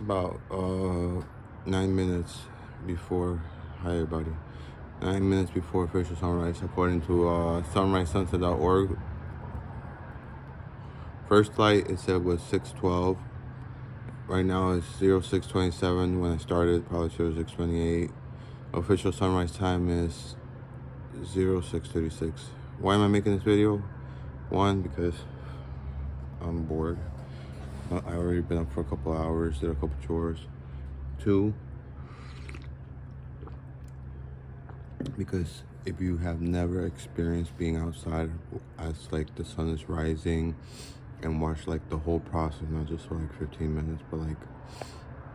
about 9 minutes before. Hi everybody. 9 minutes before official sunrise, according to sunrisesunset.org. First light it said was 6:12. Right now it's 06:27. When I started, probably 06:28. Official sunrise time is 06:36. Why am I making this video? One, because I'm bored. I already been up for a couple hours, did a couple chores. Two, because if you have never experienced being outside as like the sun is rising and watch like the whole process, not just for like 15 minutes, but like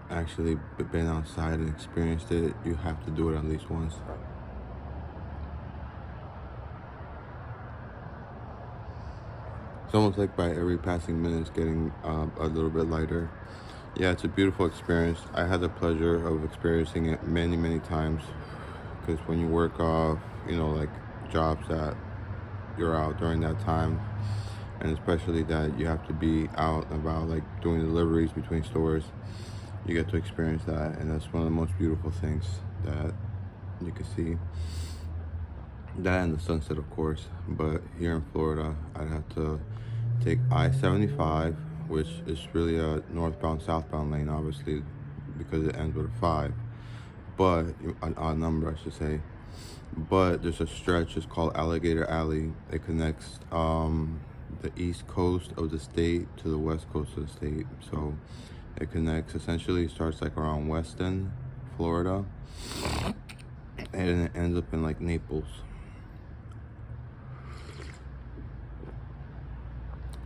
actually been outside and experienced it, you have to do it at least once. It's almost like by every passing minute it's getting a little bit lighter. Yeah, it's a beautiful experience. I had the pleasure of experiencing it many times, because when you work like jobs that you're out during that time, and especially that you have to be out and about, like doing deliveries between stores, you get to experience that, and that's one of the most beautiful things that you can see. That and the sunset, of course. But here in Florida, I'd have to take I-75, which is really a northbound southbound lane, obviously, because it ends with a 5, but an odd number I should say. But there's a stretch, it's called Alligator Alley. It connects the east coast of the state to the west coast of the state. So it connects, essentially it starts like around Weston, Florida, and it ends up in like Naples.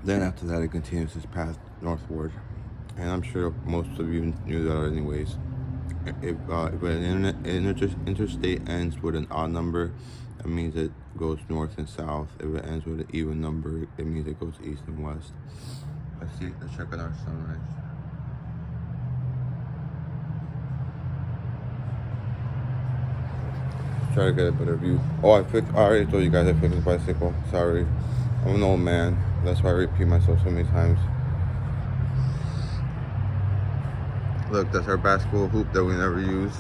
Then after that, it continues its path northward, and I'm sure most of you knew that anyways. If an interstate ends with an odd number, that means it goes north and south. If it ends with an even number, it means it goes east and west. Let's check out our sunrise. Try to get a better view. Oh, I already told you guys I fixed the bicycle. Sorry. I'm an old man. That's why I repeat myself so many times. Look, that's our basketball hoop that we never use.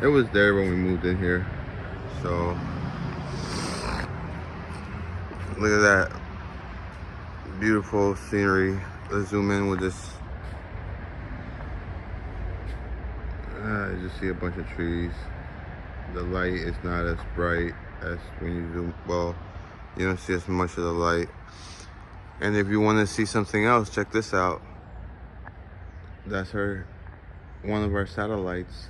It was there when we moved in here. So, look at that. Beautiful scenery. Let's zoom in with this. You just see a bunch of trees. The light is not as bright as when you zoom. Well, you don't see as much of the light. And if you want to see something else, check this out. That's one of our satellites.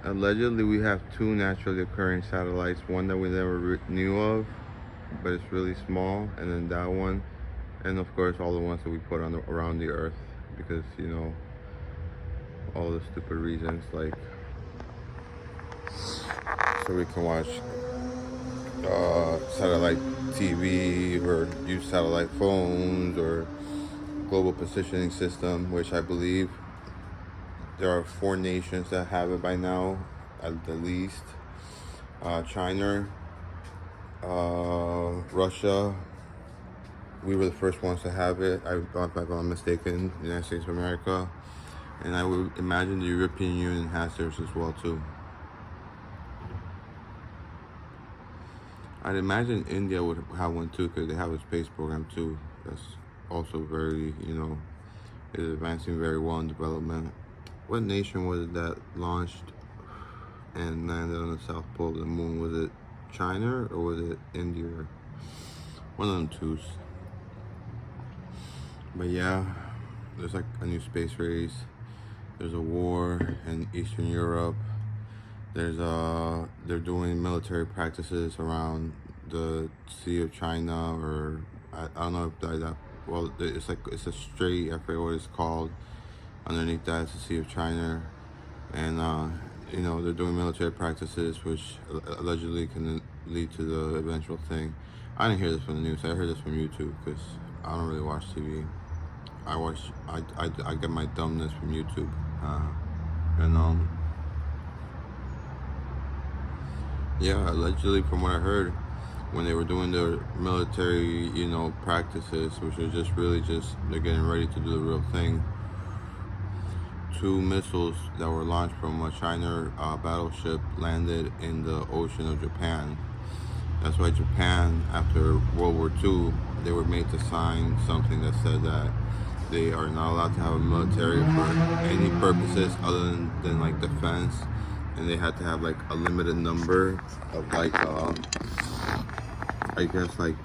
Allegedly, we have two naturally occurring satellites. One that we never knew of, but it's really small, and then that one, and of course all the ones that we put on around the Earth, because all the stupid reasons, like so we can watch satellite TV or use satellite phones or global positioning system, which I believe there are 4 nations that have it by now, at the least. China, Russia. We were the first ones to have it. If I'm not mistaken, the United States of America. And I would imagine the European Union has theirs as well too. I'd imagine India would have one too, because they have a space program too. That's also very, is advancing very well in development. What nation was it that launched and landed on the South Pole of the moon? Was it China or was it India? One of them twos. But yeah, there's like a new space race. There's a war in Eastern Europe. They're doing military practices around the Sea of China, or I don't know if that. Well, it's a strait. I forget what it's called. Underneath that is the Sea of China, and they're doing military practices, which allegedly can lead to the eventual thing. I didn't hear this from the news. I heard this from YouTube, because I don't really watch TV. I get my dumbness from YouTube. Yeah, allegedly, from what I heard, when they were doing their military, practices, which are just really just they're getting ready to do the real thing. Two missiles that were launched from a China battleship landed in the ocean of Japan. That's why Japan, after World War II, they were made to sign something that said that they are not allowed to have a military for any purposes other than like defense, and they had to have like a limited number of like I guess like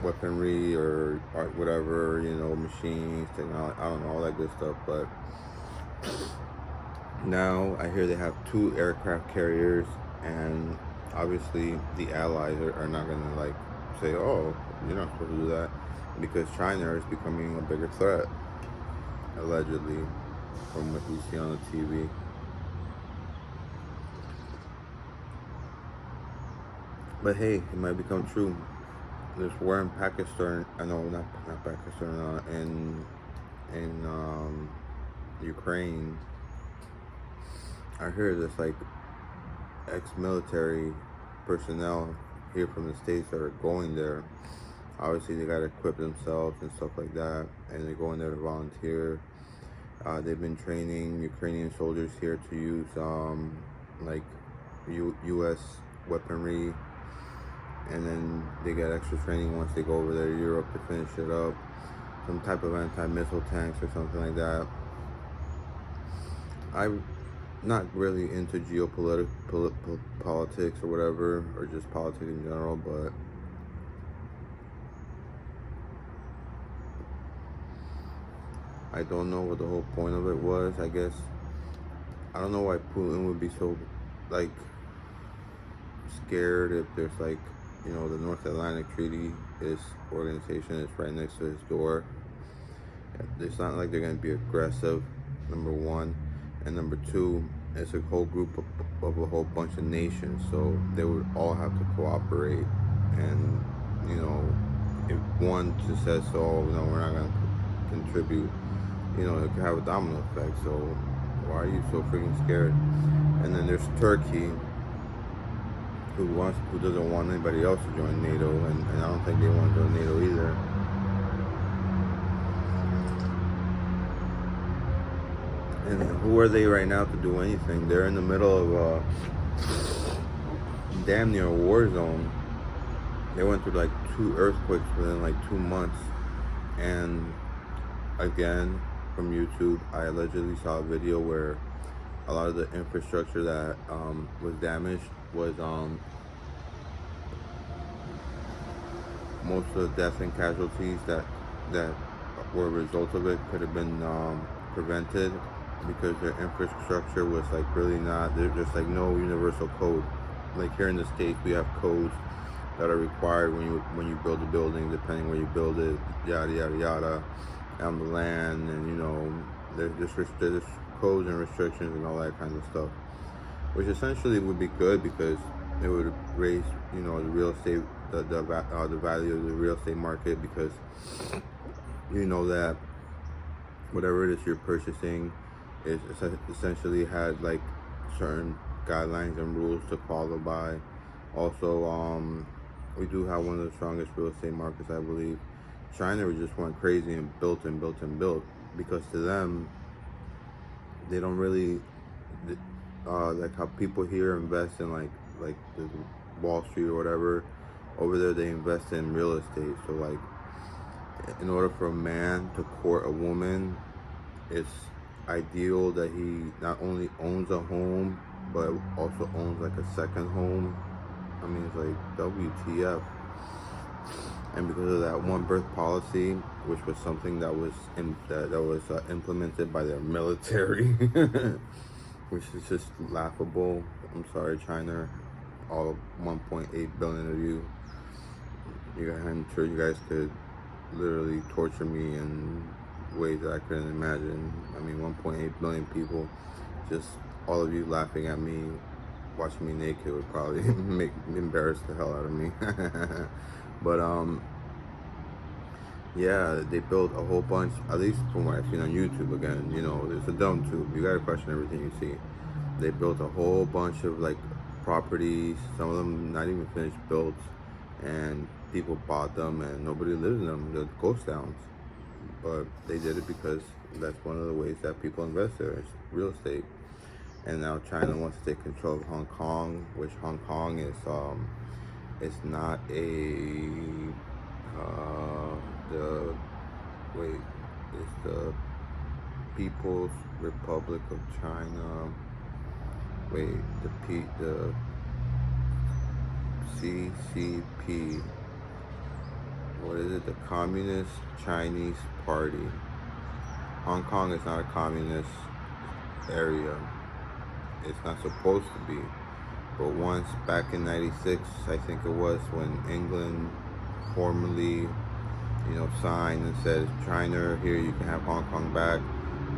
weaponry or whatever, machines, technology, I don't know, all that good stuff. But now I hear they have two aircraft carriers, and obviously the allies are not gonna like say, oh, you're not supposed to do that, because China is becoming a bigger threat, allegedly, from what we see on the TV. But hey, it might become true. There's war in Pakistan. I know, not Pakistan. In Ukraine. I hear there's like ex-military personnel here from the States that are going there. Obviously, they gotta equip themselves and stuff like that, and they're going there to volunteer. They've been training Ukrainian soldiers here to use like U.S. weaponry, and then they get extra training once they go over there to Europe to finish it up. Some type of anti-missile tanks or something like that. I'm not really into politics or whatever, or just politics in general, but I don't know what the whole point of it was. I guess I don't know why Putin would be so like scared if there's like the North Atlantic Treaty, his organization is right next to his door. It's not like they're going to be aggressive, number one, and number two, it's a whole group of a whole bunch of nations, so they would all have to cooperate. And if one just says, oh no, we're not going to contribute, it could have a domino effect. So why are you so freaking scared? And then there's Turkey, who doesn't want anybody else to join NATO, and I don't think they want to join NATO either. And who are they right now to do anything? They're in the middle of damn near a war zone. They went through like 2 earthquakes within like 2 months. And again, from YouTube, I allegedly saw a video where a lot of the infrastructure that was damaged was most of the deaths and casualties that were a result of it could have been prevented, because their infrastructure was like really not, there's just like no universal code. Like here in the States, we have codes that are required when you build a building, depending where you build it, yada yada yada, on the land, and there's codes and restrictions and all that kind of stuff, which essentially would be good because it would raise the real estate, the value of the real estate market, because that whatever it is you're purchasing is essentially had like certain guidelines and rules to follow by. Also, we do have one of the strongest real estate markets, I believe. China just went crazy and built and built and built, because to them, they don't really like how people here invest in like the Wall Street or whatever. Over there, they invest in real estate. So like, in order for a man to court a woman, it's ideal that he not only owns a home, but also owns like a second home. I mean, it's like WTF. And because of that one birth policy, which was something that was implemented by their military, which is just laughable. I'm sorry, China, all 1.8 billion of you. I'm sure you guys could literally torture me in ways that I couldn't imagine. I mean, 1.8 billion people, just all of you laughing at me, watching me naked would probably embarrass the hell out of me. But yeah, they built a whole bunch, at least from what I've seen on YouTube. Again, it's a dumb tube. You gotta question everything you see. They built a whole bunch of like properties, some of them not even finished built, and people bought them and nobody lives in them. They're ghost towns. But they did it because that's one of the ways that people invest there, is real estate. And now China wants to take control of Hong Kong, which Hong Kong is it's not the wait, it's the People's Republic of China. Wait, the CCP. What is it? The Communist Chinese Party. Hong Kong is not a communist area. It's not supposed to be. But once back in '96, I think it was, when England formally, signed and said, China, here you can have Hong Kong back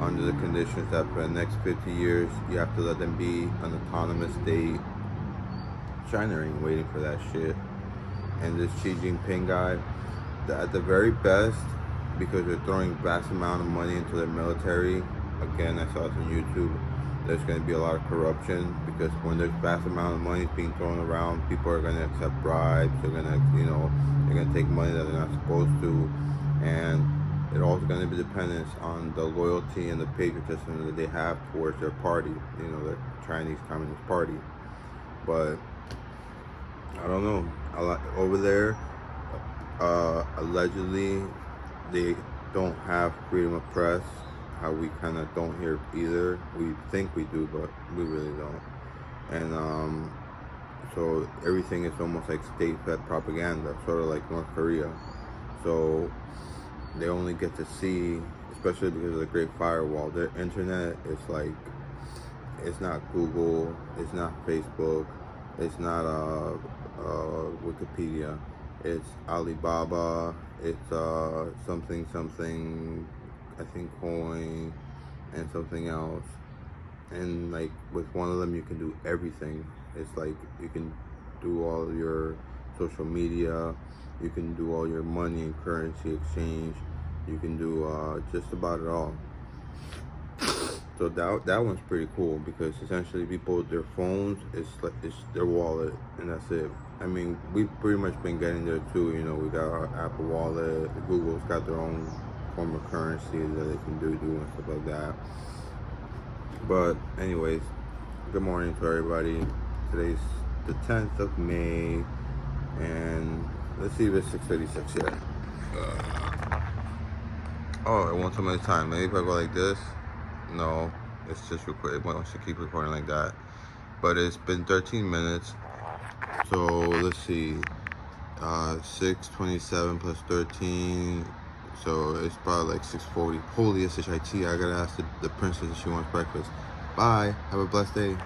under the conditions that for the next 50 years you have to let them be an autonomous state. China ain't waiting for that shit. And this Xi Jinping guy, at the very best, because they're throwing vast amount of money into their military. Again, I saw this on YouTube. There's going to be a lot of corruption, because when there's vast amount of money being thrown around, people are going to accept bribes. They're going to, they're going to take money that they're not supposed to, and it's also going to be dependent on the loyalty and the patriotism that they have towards their party, the Chinese Communist Party. But I don't know. Over there, allegedly, they don't have freedom of press. How we kind of don't hear either. We think we do, but we really don't. And so everything is almost like state-fed propaganda, sort of like North Korea. So they only get to see, especially because of the Great Firewall, their internet is like, it's not Google, it's not Facebook, it's not Wikipedia, it's Alibaba, it's something, I think Coin, and something else. And like with one of them you can do everything. It's like you can do all your social media, you can do all your money and currency exchange, you can do just about it all. So that one's pretty cool, because essentially people, their phones, it's their wallet, and that's it. I mean, we've pretty much been getting there too. We got our Apple Wallet, Google's got their own form of currency that they can do and stuff like that. But anyways, good morning to everybody. Today's the 10th of May, and let's see if it's 6:36 yet. Oh, it won't tell me the time. Maybe if I go like this. No, it's just it wants to keep recording like that. But it's been 13 minutes. So let's see. 6:27 plus 13. So it's probably like 6:40. Holy shit, I gotta ask the princess if she wants breakfast. Bye. Have a blessed day.